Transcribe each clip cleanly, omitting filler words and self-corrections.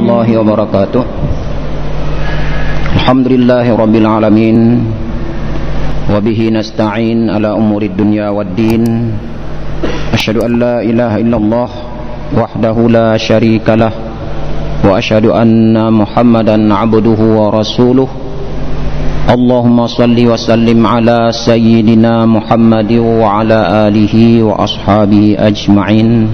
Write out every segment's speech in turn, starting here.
warahmatullahi wabarakatuh. Alhamdulillahi rabbil alamin. Wabihi nasta'in ala umurid dunya waddin. Asyhadu an la ilaha illallah wahdahu la syarikalah. Wa asyhadu anna Muhammadan abduhu wa rasuluh. Allahumma salli wa sallim ala sayyidina Muhammad wa ala alihi wa ashabihi ajma'in.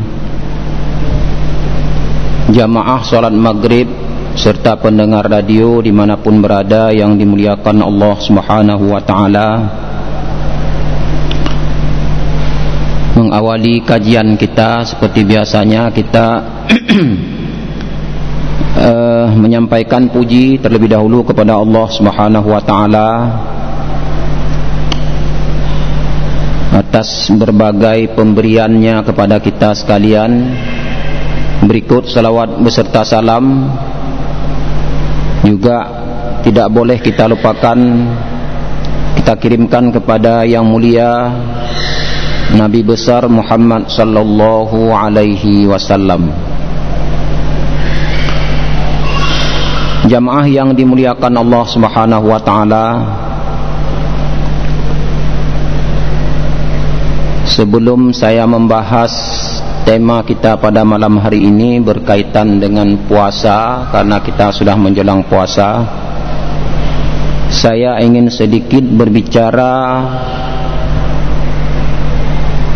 Jamaah salat maghrib serta pendengar radio dimanapun berada yang dimuliakan Allah Subhanahu wa ta'ala, mengawali kajian kita seperti biasanya kita menyampaikan puji terlebih dahulu kepada Allah Subhanahu wa ta'ala atas berbagai pemberiannya kepada kita sekalian. Berikut salawat beserta salam juga tidak boleh kita lupakan, kita kirimkan kepada yang mulia Nabi besar Muhammad sallallahu alaihi wasallam. Jamaah yang dimuliakan Allah Subhanahu wa taala, sebelum saya membahas tema kita pada malam hari ini berkaitan dengan puasa, karena kita sudah menjelang puasa, saya ingin sedikit berbicara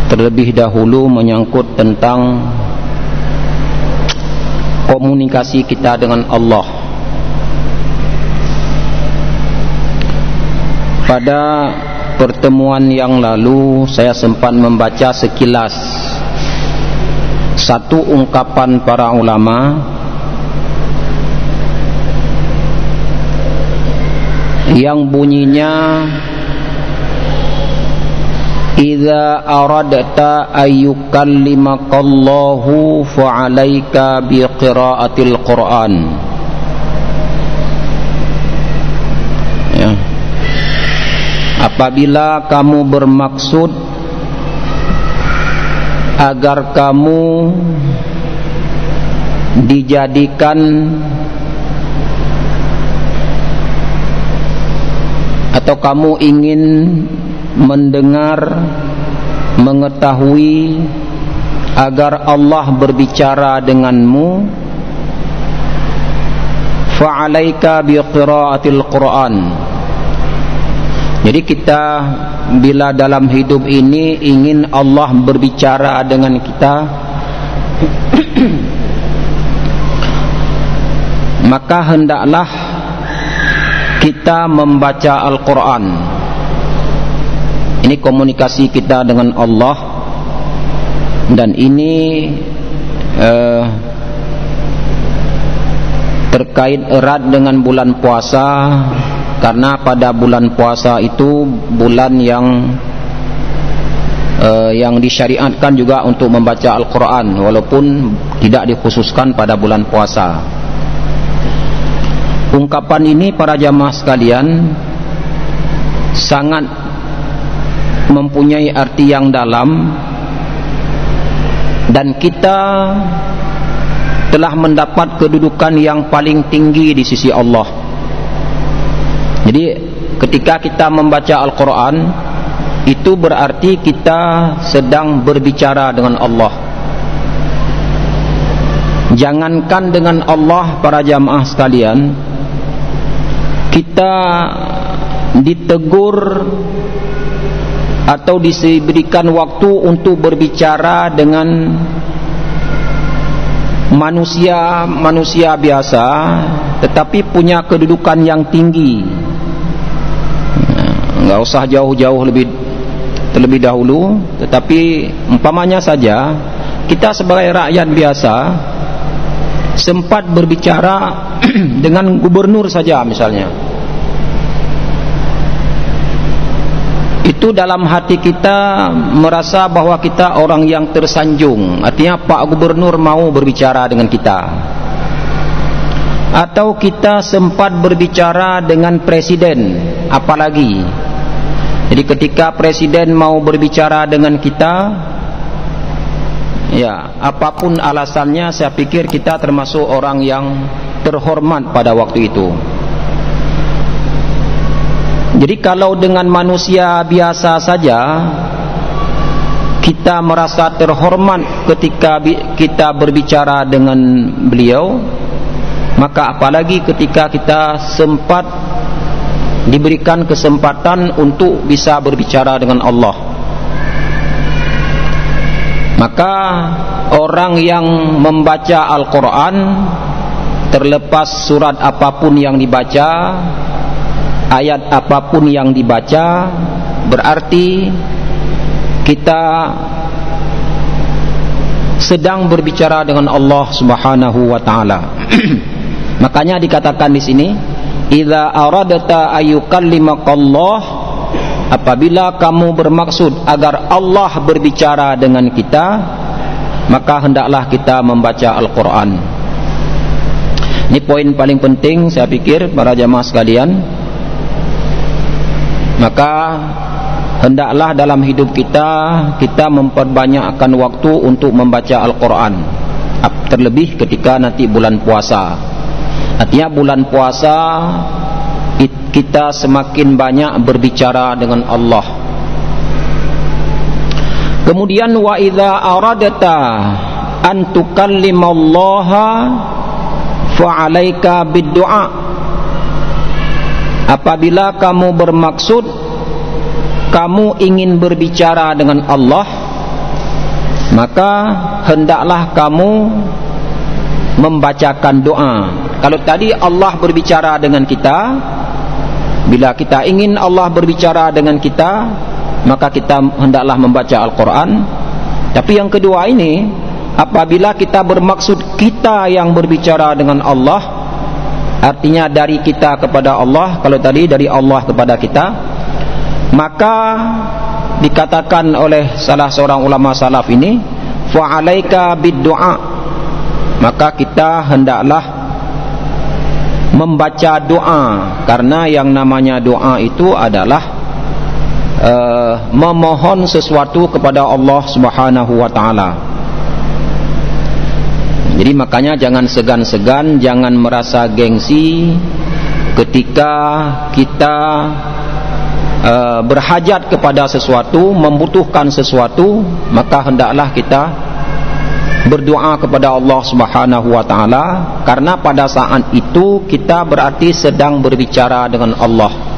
terlebih dahulu menyangkut tentang komunikasi kita dengan Allah. Pada pertemuan yang lalu saya sempat membaca sekilas satu ungkapan para ulama yang bunyinya, idza aradta ayyukallimakallahu fa'alaika biqiraatil Qur'an. Ya. Apabila kamu bermaksud agar kamu dijadikan atau kamu ingin mendengar, mengetahui agar Allah berbicara denganmu, fa'alaika biqiraatil Qur'an. Jadi kita bila dalam hidup ini ingin Allah berbicara dengan kita, maka hendaklah kita membaca Al-Quran. Ini komunikasi kita dengan Allah, dan ini terkait erat dengan bulan puasa, karena pada bulan puasa itu bulan yang disyariatkan juga untuk membaca Al-Quran, walaupun tidak dikhususkan pada bulan puasa. Ungkapan ini para jamaah sekalian sangat mempunyai arti yang dalam, dan kita telah mendapat kedudukan yang paling tinggi di sisi Allah. Jadi ketika kita membaca Al-Quran, itu berarti kita sedang berbicara dengan Allah. Jangankan dengan Allah para jamaah sekalian, kita ditegur atau diberikan waktu untuk berbicara dengan manusia biasa, tetapi punya kedudukan yang tinggi. Enggak usah jauh-jauh terlebih dahulu, tetapi umpamanya saja kita sebagai rakyat biasa sempat berbicara dengan gubernur saja misalnya, itu dalam hati kita merasa bahwa kita orang yang tersanjung, artinya Pak Gubernur mau berbicara dengan kita. Atau kita sempat berbicara dengan presiden, apalagi. Jadi ketika presiden mau berbicara dengan kita, ya apapun alasannya, saya pikir kita termasuk orang yang terhormat pada waktu itu. Jadi kalau dengan manusia biasa saja kita merasa terhormat ketika kita berbicara dengan beliau, maka apalagi ketika kita sempat diberikan kesempatan untuk bisa berbicara dengan Allah. Maka orang yang membaca Al-Quran, terlepas surat apapun yang dibaca, ayat apapun yang dibaca, berarti kita sedang berbicara dengan Allah Subhanahu wa taala. Makanya dikatakan di sini, idza aradta ayyukallimakallah, apabila kamu bermaksud agar Allah berbicara dengan kita, maka hendaklah kita membaca Al-Quran. Ini poin paling penting saya pikir para jamaah sekalian. Maka hendaklah dalam hidup kita memperbanyakkan waktu untuk membaca Al-Quran, terlebih ketika nanti bulan puasa. Artinya bulan puasa kita semakin banyak berbicara dengan Allah. Kemudian wa idza aradta an tukallimallaha fa'alaika bid-du'a, apabila kamu bermaksud kamu ingin berbicara dengan Allah, maka hendaklah kamu membacakan doa. Kalau tadi Allah berbicara dengan kita, bila kita ingin Allah berbicara dengan kita, maka kita hendaklah membaca Al-Quran. Tapi yang kedua ini, apabila kita bermaksud kita yang berbicara dengan Allah, artinya dari kita kepada Allah. Kalau tadi dari Allah kepada kita, maka dikatakan oleh salah seorang ulama salaf ini, fa'alaika bid-du'a, maka kita hendaklah membaca doa. Karena yang namanya doa itu adalah memohon sesuatu kepada Allah Subhanahu wa taala. Jadi makanya jangan segan-segan, jangan merasa gengsi ketika kita berhajat kepada sesuatu, membutuhkan sesuatu, maka hendaklah kita berdoa kepada Allah Subhanahu wa taala, karena pada saat itu kita berarti sedang berbicara dengan Allah.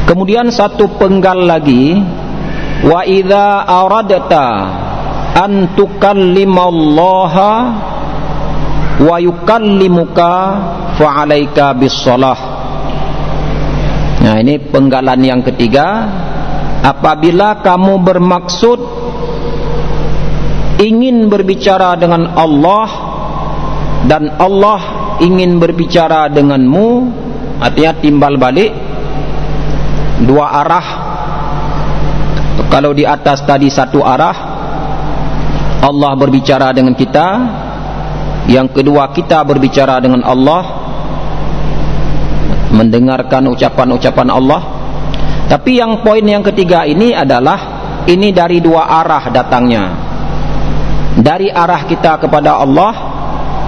Kemudian satu penggal lagi, wa idza aradta an tukallimallaha wa yukallimuka fa'alaika bis-shalah. Nah, ini penggalan yang ketiga. Apabila kamu bermaksud ingin berbicara dengan Allah dan Allah ingin berbicara denganmu, artinya timbal balik dua arah. Kalau di atas tadi satu arah, Allah berbicara dengan kita, yang kedua kita berbicara dengan Allah, mendengarkan ucapan-ucapan Allah. Tapi yang poin yang ketiga ini adalah ini dari dua arah datangnya, dari arah kita kepada Allah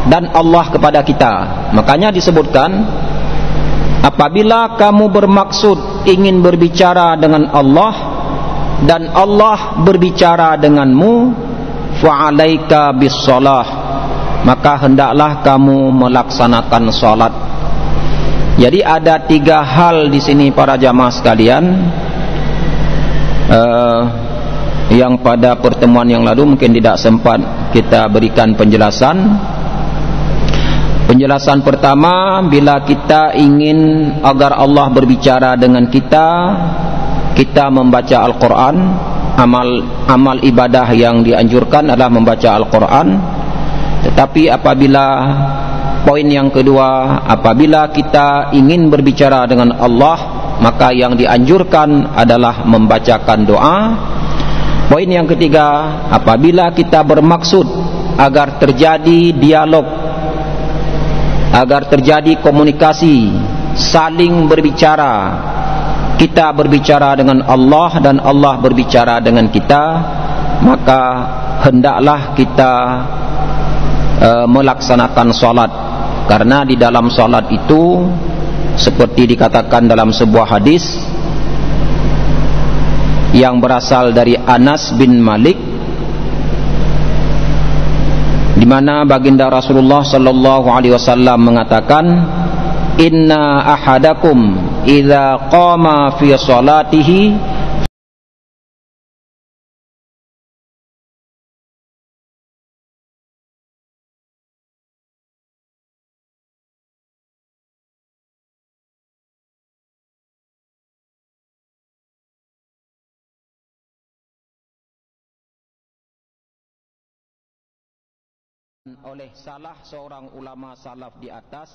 dan Allah kepada kita. Makanya disebutkan, apabila kamu bermaksud ingin berbicara dengan Allah dan Allah berbicara denganmu, fa'alaika bis-shalah, maka hendaklah kamu melaksanakan salat. Jadi ada tiga hal di sini para jamaah sekalian, yang pada pertemuan yang lalu mungkin tidak sempat kita berikan penjelasan. Penjelasan pertama, bila kita ingin agar Allah berbicara dengan kita, kita membaca Al-Quran. Amal ibadah yang dianjurkan adalah membaca Al-Quran. Tetapi apabila poin yang kedua, apabila kita ingin berbicara dengan Allah, maka yang dianjurkan adalah membacakan doa. Poin yang ketiga, apabila kita bermaksud agar terjadi dialog, agar terjadi komunikasi, saling berbicara, kita berbicara dengan Allah dan Allah berbicara dengan kita, maka hendaklah kita melaksanakan salat, karena di dalam salat itu seperti dikatakan dalam sebuah hadis yang berasal dari Anas bin Malik, di mana baginda Rasulullah sallallahu alaihi wasallam mengatakan, inna ahadakum idza qama fi salatihi oleh salah seorang ulama salaf di atas,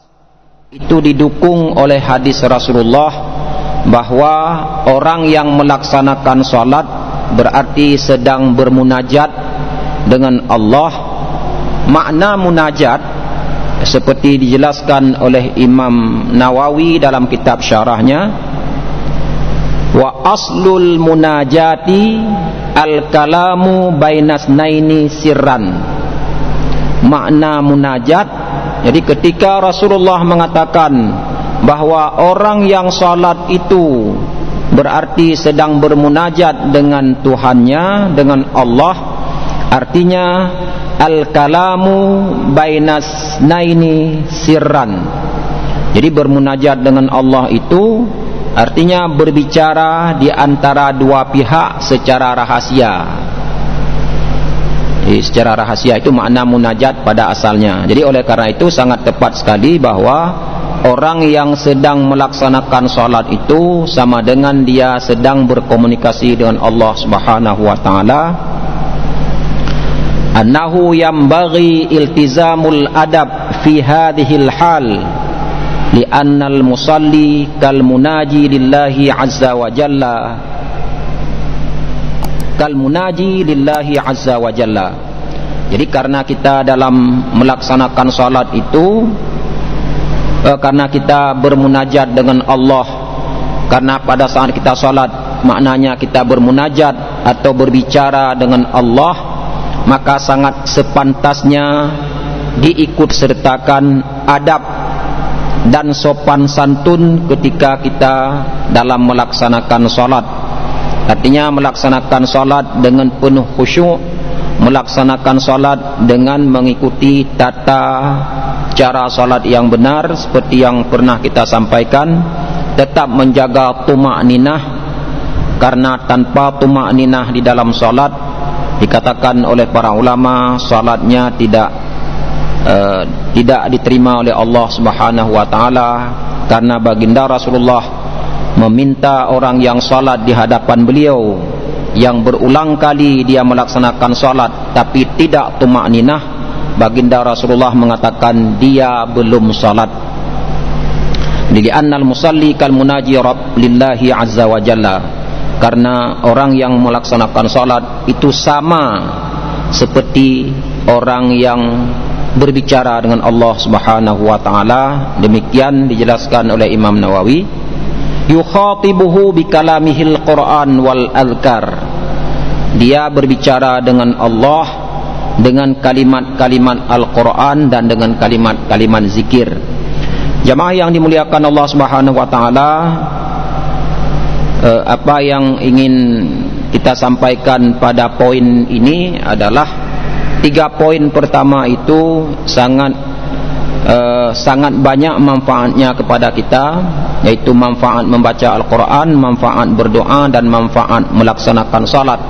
itu didukung oleh hadis Rasulullah bahwa orang yang melaksanakan salat berarti sedang bermunajat dengan Allah. Makna munajat seperti dijelaskan oleh Imam Nawawi dalam kitab syarahnya, wa aslul munajati al-kalamu bainasnaini sirran. Makna munajat, jadi ketika Rasulullah mengatakan bahwa orang yang salat itu berarti sedang bermunajat dengan Tuhannya, dengan Allah, artinya al-kalamu bainasnaini sirran. Jadi bermunajat dengan Allah itu artinya berbicara di antara dua pihak secara rahasia. Secara rahasia itu makna munajat pada asalnya. Jadi oleh karena itu sangat tepat sekali bahwa orang yang sedang melaksanakan salat itu sama dengan dia sedang berkomunikasi dengan Allah Subhanahu wa taala. Annahu yambaghi iltizamul adab fi hadhil hal li'anna al-musalli kal munaji lillahi azza wa jalla, kal munaji lillahi azza wa jalla. Jadi karena kita dalam melaksanakan salat itu karena kita bermunajat dengan Allah, karena pada saat kita salat maknanya kita bermunajat atau berbicara dengan Allah, maka sangat sepantasnya diikut sertakan adab dan sopan santun ketika kita dalam melaksanakan salat. Artinya melaksanakan salat dengan penuh khusyuk, melaksanakan salat dengan mengikuti tata cara salat yang benar seperti yang pernah kita sampaikan, tetap menjaga tumakninah, karena tanpa tumakninah di dalam salat dikatakan oleh para ulama salatnya tidak diterima oleh Allah Subhanahu wa taala, karena baginda Rasulullah meminta orang yang salat di hadapan beliau yang berulang kali dia melaksanakan salat tapi tidak tumakninah, baginda Rasulullah mengatakan dia belum salat. Li'annal musalli kal munaji lillahi azza wa jalla, karena orang yang melaksanakan salat itu sama seperti orang yang berbicara dengan Allah Subhanahu wa taala. Demikian dijelaskan oleh Imam Nawawi. Yukhatibuhu bikalamihil Qur'an wal azkar, dia berbicara dengan Allah dengan kalimat-kalimat Al-Quran dan dengan kalimat-kalimat zikir. Jamaah yang dimuliakan Allah Subhanahu wa taala, apa yang ingin kita sampaikan pada poin ini adalah 3 poin pertama itu sangat banyak manfaatnya kepada kita, yaitu manfaat membaca Al-Quran, manfaat berdoa, dan manfaat melaksanakan salat.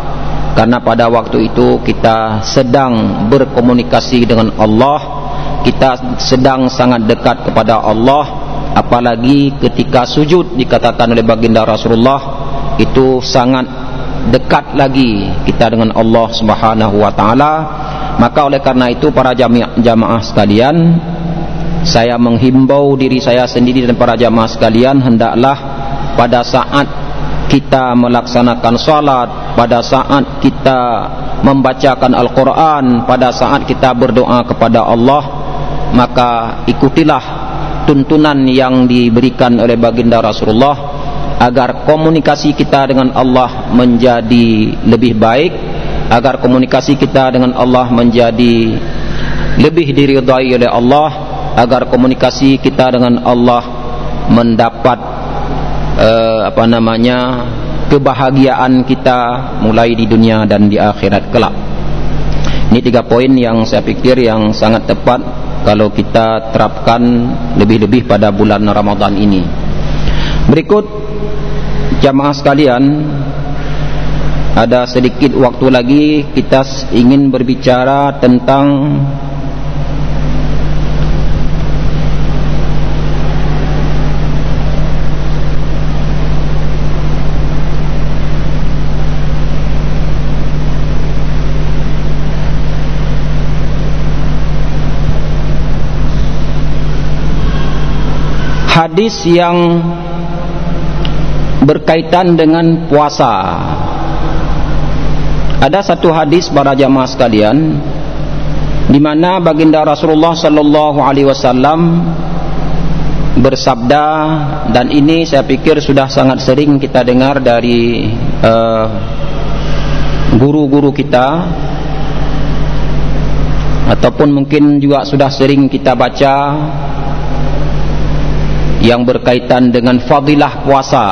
Karena pada waktu itu kita sedang berkomunikasi dengan Allah, kita sedang sangat dekat kepada Allah. Apalagi ketika sujud, dikatakan oleh baginda Rasulullah, itu sangat dekat lagi kita dengan Allah Subhanahu wa taala. Maka oleh karena itu para jamaah sekalian, saya menghimbau diri saya sendiri dan para jamaah sekalian, hendaklah pada saat kita melaksanakan salat, pada saat kita membacakan Al-Quran, pada saat kita berdoa kepada Allah, maka ikutilah tuntunan yang diberikan oleh baginda Rasulullah agar komunikasi kita dengan Allah menjadi lebih baik, agar komunikasi kita dengan Allah menjadi lebih diridai oleh Allah, agar komunikasi kita dengan Allah mendapat kebahagiaan kita mulai di dunia dan di akhirat kelak. Ini 3 poin yang saya pikir yang sangat tepat kalau kita terapkan lebih-lebih pada bulan Ramadan ini. Berikut jamaah sekalian, ada sedikit waktu lagi kita ingin berbicara tentang hadis yang berkaitan dengan puasa. Ada satu hadis para jamaah sekalian di mana baginda Rasulullah sallallahu alaihi wasallam bersabda, dan ini saya pikir sudah sangat sering kita dengar dari guru-guru kita, ataupun mungkin juga sudah sering kita baca, yang berkaitan dengan fadilah puasa.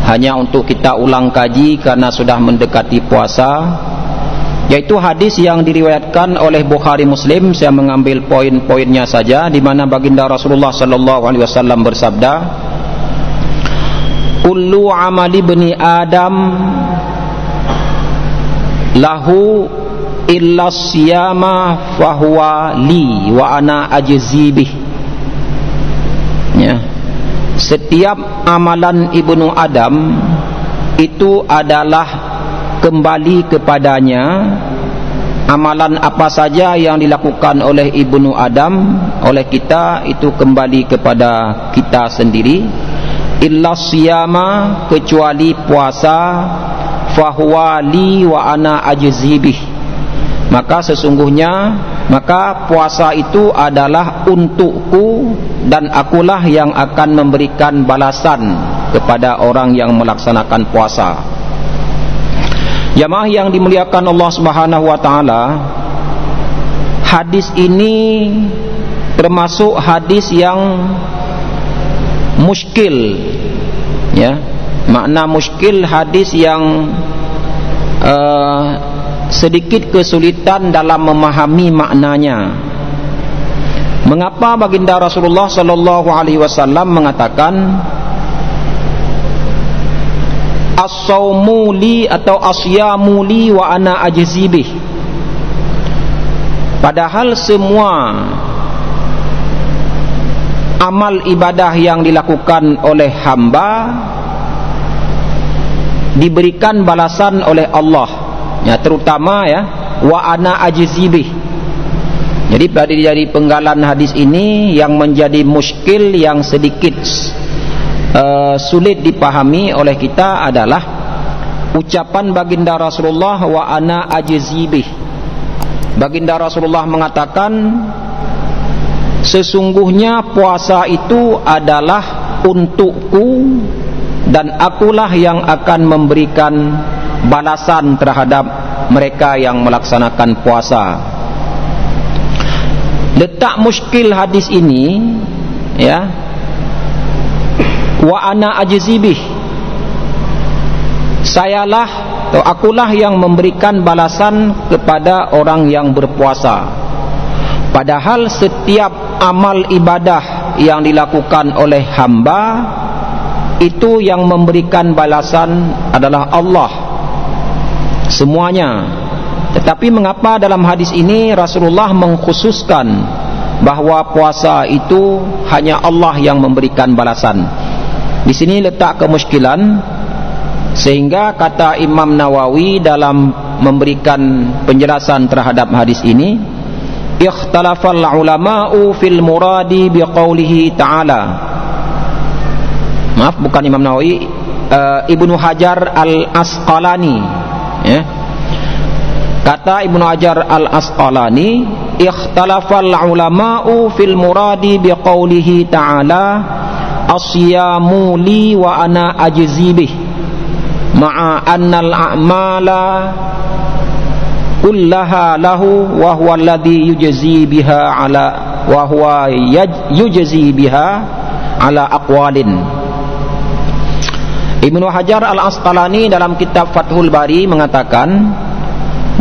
Hanya untuk kita ulang kaji karena sudah mendekati puasa, yaitu hadis yang diriwayatkan oleh Bukhari Muslim. Saya mengambil poin-poinnya saja, di mana baginda Rasulullah sallallahu alaihi wasallam bersabda, kullu amali bani Adam lahu illa siyama fahuwa li wa ana ajzi bih. Ya, setiap amalan ibnu Adam itu adalah kembali kepadanya. Amalan apa saja yang dilakukan oleh ibnu Adam, oleh kita, itu kembali kepada kita sendiri. Illa siyama, kecuali puasa, fahuwa li wa ana ajzi bih. Maka sesungguhnya, maka puasa itu adalah untukku dan akulah yang akan memberikan balasan kepada orang yang melaksanakan puasa. Jamaah yang dimuliakan Allah Subhanahu wa taala, hadis ini termasuk hadis yang muskil, ya. Makna muskil, hadis yang sedikit kesulitan dalam memahami maknanya. Mengapa baginda Rasulullah sallallahu alaihi wasallam mengatakan as-saumu li atau asyamu li wa ana ajzi bih, padahal semua amal ibadah yang dilakukan oleh hamba diberikan balasan oleh Allah, ya, terutama ya wa ana ajzi bih. Jadi dari penggalan hadis ini yang menjadi muskil, yang sedikit sulit dipahami oleh kita adalah ucapan baginda Rasulullah wa ana ajzi bih. Baginda Rasulullah mengatakan sesungguhnya puasa itu adalah untukku dan akulah yang akan memberikan balasan terhadap mereka yang melaksanakan puasa. Letak muskil hadis ini, ya, wa ana ajzi bih, sayalah atau akulah yang memberikan balasan kepada orang yang berpuasa. Padahal setiap amal ibadah yang dilakukan oleh hamba itu yang memberikan balasan adalah Allah semuanya. Tetapi mengapa dalam hadis ini Rasulullah mengkhususkan bahwa puasa itu hanya Allah yang memberikan balasan? Di sini letak kemuskilan, sehingga kata Imam Nawawi dalam memberikan penjelasan terhadap hadis ini, ikhtalafal ulama'u fil muradi biqaulihi ta'ala. Maaf, bukan Imam Nawawi, Ibnu Hajar Al-Asqalani, ya. Kata Ibnu Hajar Al-Asqalani, ikhtalafal ulama'u fil muradi biqaulihi ta'ala asyamu li wa ana ajzi bih ma'a annal a'mala kullaha lahu wa huwa alladhi yujzi biha ala wa huwa yujzi biha ala aqwalin. Ibnu Hajar Al-Asqalani dalam kitab Fathul Bari mengatakan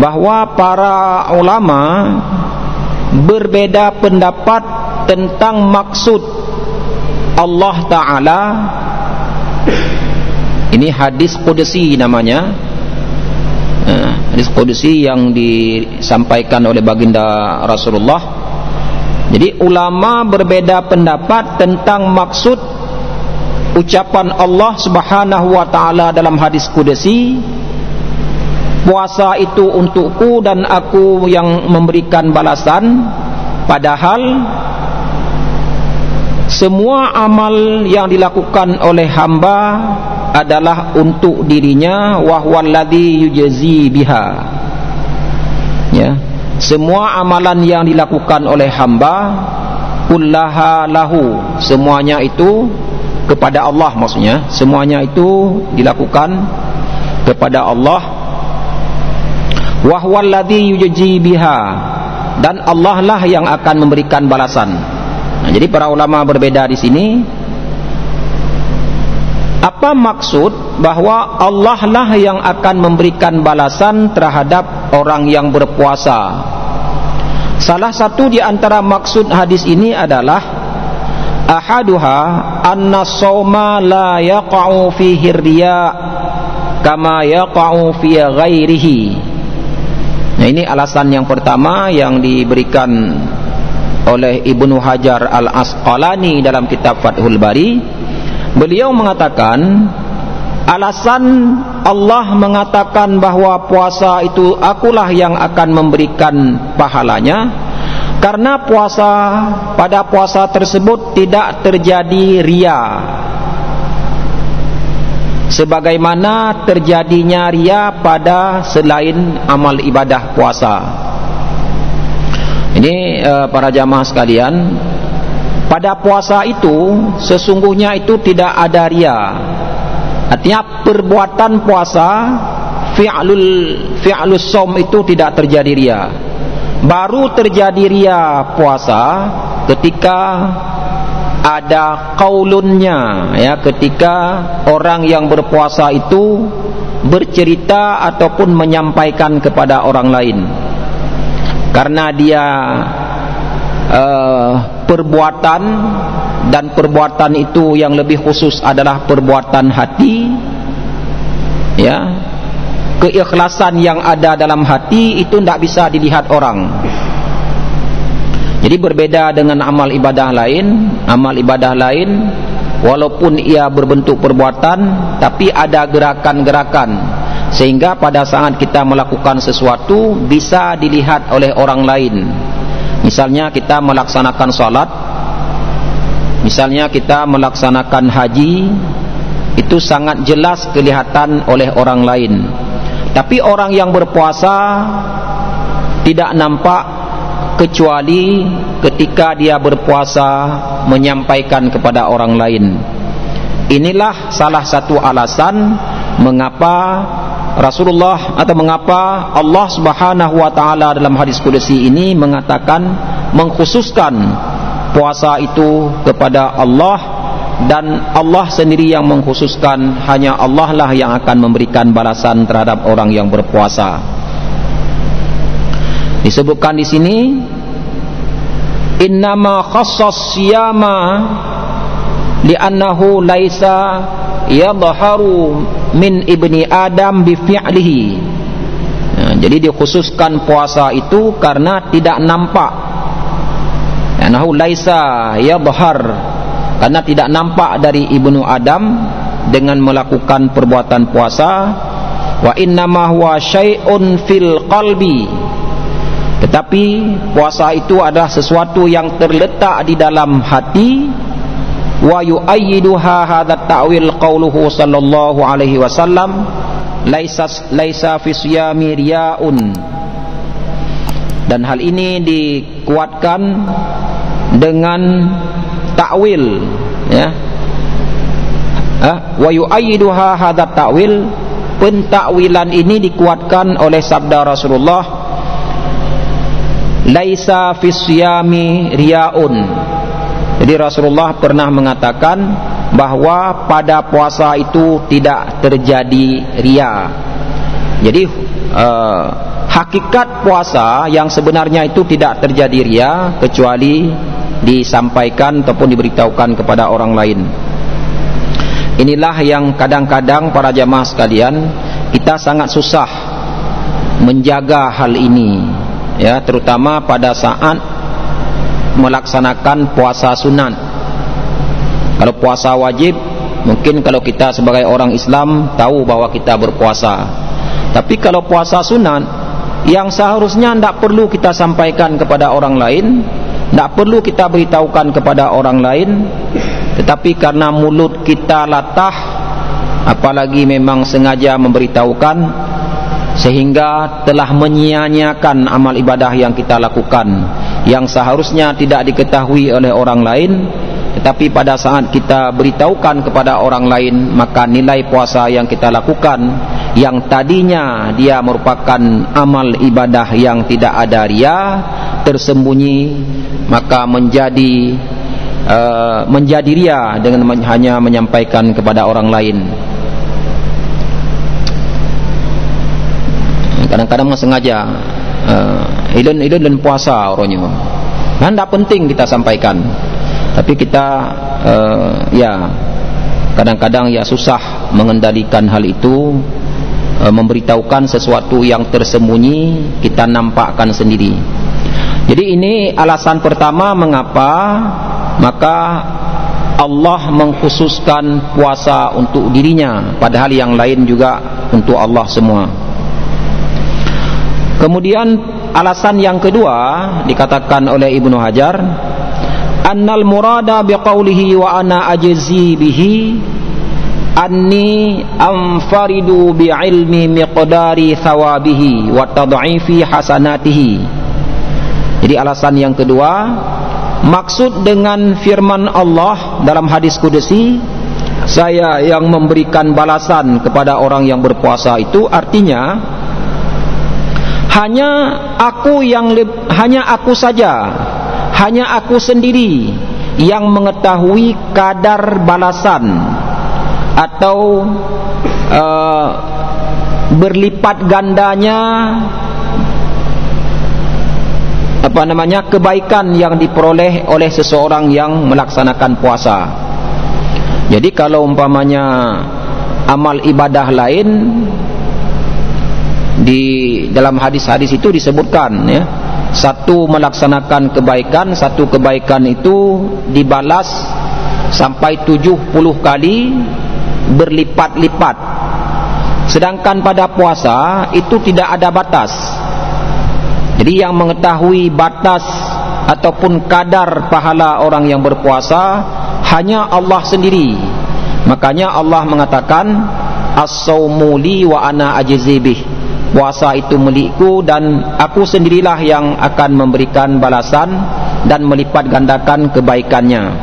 bahwa para ulama berbeda pendapat tentang maksud Allah Ta'ala. Ini hadis qudsi namanya, hadis qudsi yang disampaikan oleh baginda Rasulullah. Jadi ulama berbeda pendapat tentang maksud ucapan Allah Subhanahu wa Ta'ala dalam hadis qudsi, puasa itu untukku dan aku yang memberikan balasan, padahal semua amal yang dilakukan oleh hamba adalah untuk dirinya, wa huwallazi yujzi biha. Ya, semua amalan yang dilakukan oleh hamba kullaha lahu, semuanya itu kepada Allah, maksudnya semuanya itu dilakukan kepada Allah. Wa huwallazi yujzi biha, dan Allah lah yang akan memberikan balasan. Nah, jadi para ulama berbeda di sini. Apa maksud bahwa Allah lah yang akan memberikan balasan terhadap orang yang berpuasa? Salah satu di antara maksud hadis ini adalah ahaduha anna shauma la yaqa'u fihi riya' kama yaqa'u fi ghairihi. Nah, ini alasan yang pertama yang diberikan oleh Ibnu Hajar Al-Asqalani dalam kitab Fathul Bari. Beliau mengatakan alasan Allah mengatakan bahwa puasa itu akulah yang akan memberikan pahalanya, karena pada puasa tersebut tidak terjadi riya, sebagaimana terjadinya riya pada selain amal ibadah puasa. Ini para jamaah sekalian, pada puasa itu sesungguhnya itu tidak ada riya. Artinya perbuatan puasa, fi'lus shaum itu tidak terjadi riya. Baru terjadi riya puasa ketika ada qaulunnya, ya, ketika orang yang berpuasa itu bercerita ataupun menyampaikan kepada orang lain. Karena dia perbuatan, dan perbuatan itu yang lebih khusus adalah perbuatan hati, ya, keikhlasan yang ada dalam hati itu tidak bisa dilihat orang. Jadi berbeda dengan amal ibadah lain. Amal ibadah lain walaupun ia berbentuk perbuatan, tapi ada gerakan-gerakan, sehingga pada saat kita melakukan sesuatu bisa dilihat oleh orang lain. Misalnya kita melaksanakan sholat, misalnya kita melaksanakan haji, itu sangat jelas kelihatan oleh orang lain. Tapi orang yang berpuasa tidak nampak, kecuali ketika dia berpuasa menyampaikan kepada orang lain. Inilah salah satu alasan mengapa Rasulullah atau mengapa Allah Subhanahu wa Ta'ala dalam hadis qudsi ini mengatakan, mengkhususkan puasa itu kepada Allah, dan Allah sendiri yang mengkhususkan, hanya Allah lah yang akan memberikan balasan terhadap orang yang berpuasa. Disebutkan di sini, innama khassas siyama li'annahu laisa yadharu min ibni Adam bi fi'lihi. Nah, jadi dikhususkan puasa itu karena tidak nampak. Annahu laisa yadhhar, karena tidak nampak dari ibnu Adam dengan melakukan perbuatan puasa. Wa innama huwa syai'un fil qalbi, tetapi puasa itu adalah sesuatu yang terletak di dalam hati. Wa yu'ayyiduha hadha ta'wil qauluhu sallallahu alaihi wasallam, laisa fi siyami riya'un. Dan hal ini dikuatkan dengan ta'wil, ya. Wa yu'ayyiduha hadha ta'wil, pentakwilan ini dikuatkan oleh sabda Rasulullah laisa fis siyami riyaun. Jadi Rasulullah pernah mengatakan bahwa pada puasa itu tidak terjadi riya. Jadi hakikat puasa yang sebenarnya itu tidak terjadi riya kecuali disampaikan ataupun diberitahukan kepada orang lain. Inilah yang kadang-kadang para jamaah sekalian, kita sangat susah menjaga hal ini, ya, terutama pada saat melaksanakan puasa sunat. Kalau puasa wajib, mungkin kalau kita sebagai orang Islam tahu bahwa kita berpuasa. Tapi kalau puasa sunat, yang seharusnya tidak perlu kita sampaikan kepada orang lain, tidak perlu kita beritahukan kepada orang lain, tetapi karena mulut kita latah, apalagi memang sengaja memberitahukan, sehingga telah menyia-nyiakan amal ibadah yang kita lakukan, yang seharusnya tidak diketahui oleh orang lain, tetapi pada saat kita beritahukan kepada orang lain, maka nilai puasa yang kita lakukan, yang tadinya dia merupakan amal ibadah yang tidak ada riya, tersembunyi, maka menjadi riya dengan hanya menyampaikan kepada orang lain. Kadang-kadang sengaja ilun dan puasa orangnya, nah, tidak penting kita sampaikan, tapi kita ya kadang-kadang ya susah mengendalikan hal itu, memberitahukan sesuatu yang tersembunyi kita nampakkan sendiri. Jadi ini alasan pertama mengapa maka Allah mengkhususkan puasa untuk dirinya, padahal yang lain juga untuk Allah semua. Kemudian alasan yang kedua dikatakan oleh Ibnu Hajar, annal murada biqaulihi wa ana ajzi bihi anni anfaridu bi'ilmi miqdari thawabihi wa tad'ifi hasanatihi. Jadi alasan yang kedua, maksud dengan firman Allah dalam hadis qudsi, saya yang memberikan balasan kepada orang yang berpuasa, itu artinya hanya aku saja, hanya aku sendiri yang mengetahui kadar balasan atau berlipat gandanya kebaikan yang diperoleh oleh seseorang yang melaksanakan puasa. Jadi kalau umpamanya amal ibadah lain, di dalam hadis-hadis itu disebutkan, ya, satu melaksanakan kebaikan, satu kebaikan itu dibalas sampai 70 kali berlipat-lipat. Sedangkan pada puasa itu tidak ada batas. Jadi yang mengetahui batas ataupun kadar pahala orang yang berpuasa hanya Allah sendiri. Makanya Allah mengatakan as-saumu li wa ana ajzi bih. Puasa itu milikku dan aku sendirilah yang akan memberikan balasan dan melipat gandakan kebaikannya.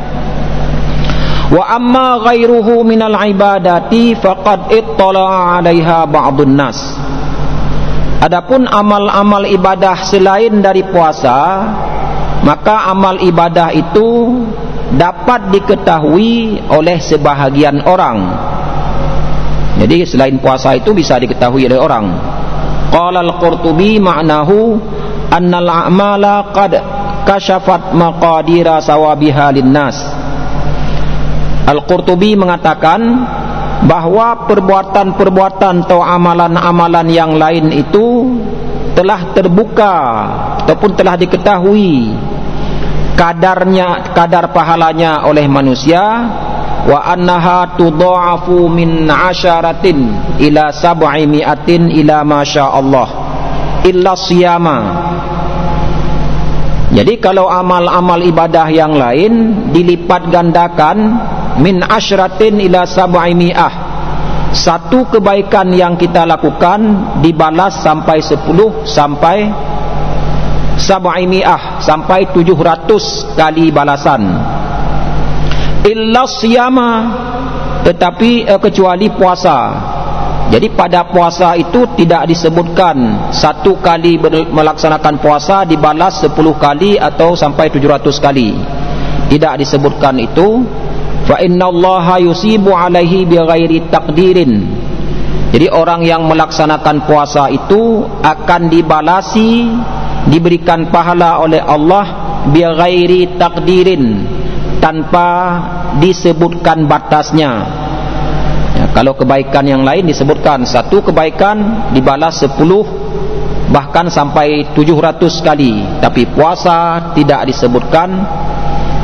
Wa amma ghairuhu minal ibadati faqad ittala'a 'alaiha ba'dun nas. Adapun amal-amal ibadah selain dari puasa, maka amal ibadah itu dapat diketahui oleh sebahagian orang. Jadi selain puasa itu bisa diketahui oleh orang. Qala al-Qurtubi ma'nahu annal a'mala qad kashafat maqadira sawabiha linnas. Al-Qurtubi mengatakan bahwa perbuatan-perbuatan atau amalan-amalan yang lain itu telah terbuka ataupun telah diketahui kadar pahalanya oleh manusia, wa annaha tudha'afu min 'asyaratin ila 700 ila masyaallah illa siyama. Jadi kalau amal-amal ibadah yang lain dilipat gandakan min 'asyratin ila 700, satu kebaikan yang kita lakukan dibalas sampai 10 sampai 700 sampai 700 kali balasan. Illa siyama, tetapi kecuali puasa. Jadi pada puasa itu tidak disebutkan satu kali melaksanakan puasa dibalas 10 kali atau sampai 700 kali. Tidak disebutkan itu. Fa innallaha yusibu alaihi bighairi taqdirin. Jadi orang yang melaksanakan puasa itu akan dibalasi, diberikan pahala oleh Allah bighairi taqdirin, tanpa disebutkan batasnya. Ya, kalau kebaikan yang lain disebutkan satu kebaikan dibalas 10 bahkan sampai 700 kali, tapi puasa tidak disebutkan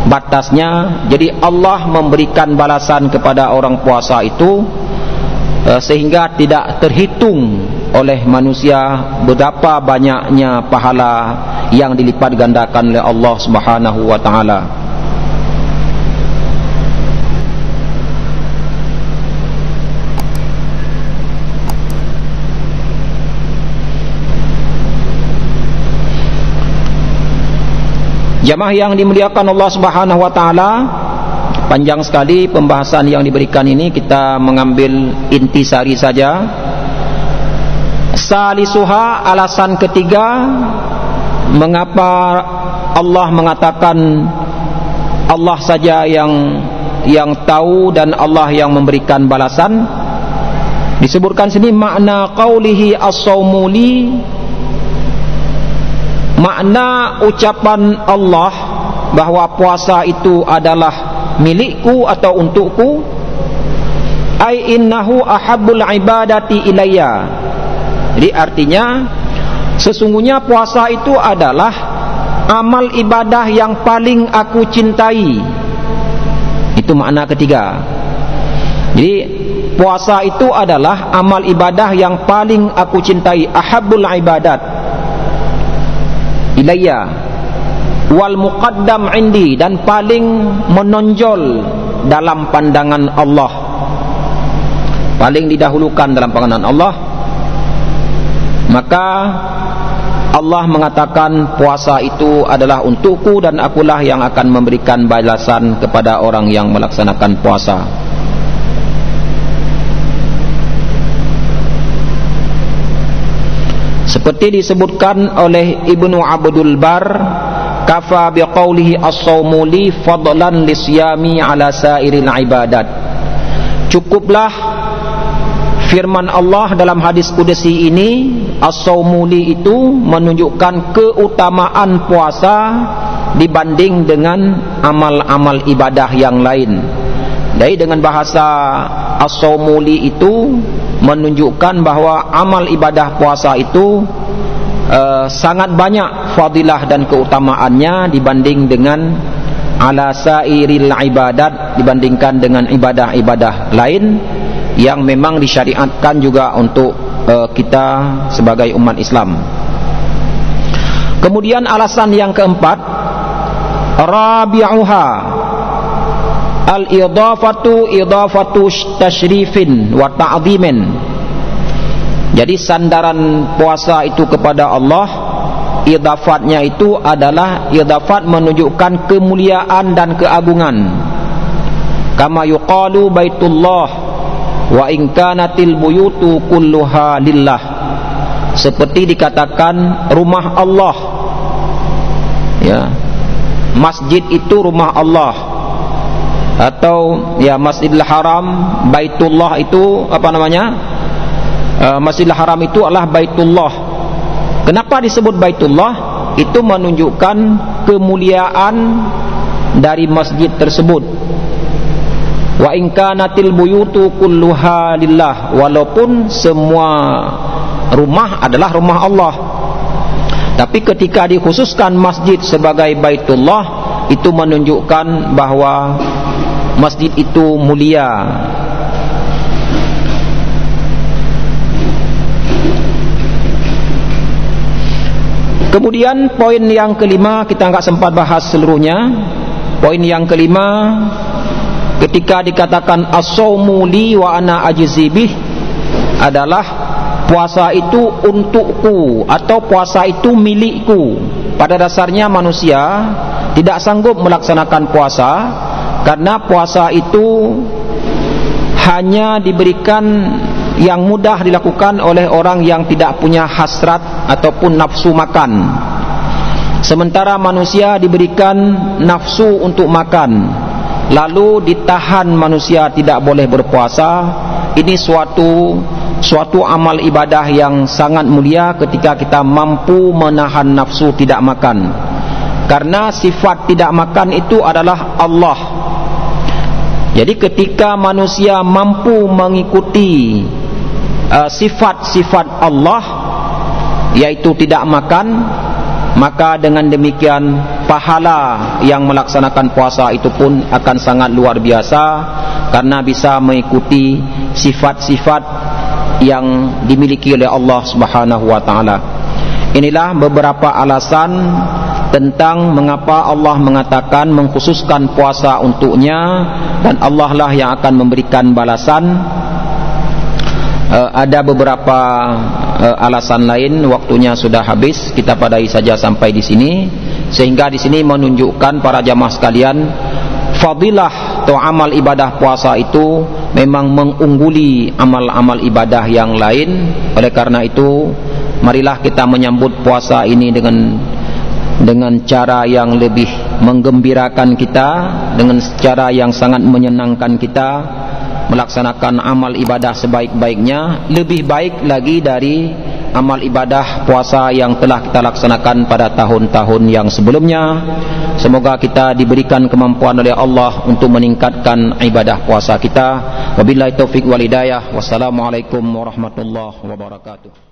batasnya. Jadi Allah memberikan balasan kepada orang puasa itu sehingga tidak terhitung oleh manusia betapa banyaknya pahala yang dilipat gandakan oleh Allah Subhanahu wa taala. Jamaah yang dimuliakan Allah Subhanahu wa taala, panjang sekali pembahasan yang diberikan ini, kita mengambil intisari saja. Salisuha, alasan ketiga mengapa Allah mengatakan Allah saja yang tahu dan Allah yang memberikan balasan. Disebutkan sini makna qaulihi as-saumu li, makna ucapan Allah bahwa puasa itu adalah milikku atau untukku, ai innahu ahabbul ibadati ilayya. Jadi artinya sesungguhnya puasa itu adalah amal ibadah yang paling aku cintai. Itu makna ketiga. Jadi puasa itu adalah amal ibadah yang paling aku cintai, ahabbul ibadat ilayya wal muqaddam indi, dan paling menonjol dalam pandangan Allah, paling didahulukan dalam pandangan Allah. Maka Allah mengatakan puasa itu adalah untukku dan akulah yang akan memberikan balasan kepada orang yang melaksanakan puasa. Seperti disebutkan oleh Ibnu Abdul Bar, kafa biqaulihi as-saumu li fadlan lisyami ala sairil ibadat. Cukuplah firman Allah dalam hadis qudsi ini, as-saumu li itu menunjukkan keutamaan puasa dibanding dengan amal-amal ibadah yang lain. Jadi dengan bahasa as-saumu li itu menunjukkan bahwa amal ibadah puasa itu sangat banyak fadilah dan keutamaannya dibanding dengan ala sairil ibadat, dibandingkan dengan ibadah-ibadah lain yang memang disyariatkan juga untuk kita sebagai umat Islam. Kemudian alasan yang keempat, rabi'uha al-idafatu idafatu tashrifin wa ta'zimin. Jadi sandaran puasa itu kepada Allah, idafatnya itu adalah idafat menunjukkan kemuliaan dan keagungan. Kama yuqalu baitullah wa in kanatil buyutu kulluha lillah. Seperti dikatakan rumah Allah. Ya. Masjid itu rumah Allah. Atau ya Masjidil Haram, Baitullah itu apa namanya? Masjidil Haram itu adalah Baitullah. Kenapa disebut Baitullah? Itu menunjukkan kemuliaan dari masjid tersebut. Wa in kanatil buyutu kulluha lillah, walaupun semua rumah adalah rumah Allah. Tapi ketika dikhususkan masjid sebagai Baitullah, itu menunjukkan bahwa masjid itu mulia. Kemudian poin yang kelima, kita enggak sempat bahas seluruhnya. Poin yang kelima, ketika dikatakan as-saumu li wa ana ajzi bih, adalah puasa itu untukku atau puasa itu milikku. Pada dasarnya manusia tidak sanggup melaksanakan puasa karena puasa itu hanya diberikan yang mudah dilakukan oleh orang yang tidak punya hasrat ataupun nafsu makan. Sementara manusia diberikan nafsu untuk makan, lalu ditahan manusia tidak boleh berpuasa. Ini suatu amal ibadah yang sangat mulia ketika kita mampu menahan nafsu tidak makan. Karena sifat tidak makan itu adalah Allah. Jadi ketika manusia mampu mengikuti sifat-sifat Allah, yaitu tidak makan, maka dengan demikian pahala yang melaksanakan puasa itu pun akan sangat luar biasa, karena bisa mengikuti sifat-sifat yang dimiliki oleh Allah Subhanahu wa taala. Inilah beberapa alasan tentang mengapa Allah mengatakan mengkhususkan puasa untuknya, dan Allah lah yang akan memberikan balasan. Ada beberapa alasan lain, waktunya sudah habis, kita padai saja sampai di sini. Sehingga di sini menunjukkan para jamaah sekalian, fadilah atau amal ibadah puasa itu memang mengungguli amal-amal ibadah yang lain. Oleh karena itu, marilah kita menyambut puasa ini dengan cara yang lebih menggembirakan kita, dengan cara yang sangat menyenangkan kita, melaksanakan amal ibadah sebaik-baiknya, lebih baik lagi dari amal ibadah puasa yang telah kita laksanakan pada tahun-tahun yang sebelumnya. Semoga kita diberikan kemampuan oleh Allah untuk meningkatkan ibadah puasa kita. Wabillahi taufik wal hidayah. Wassalamualaikum warahmatullahi wabarakatuh.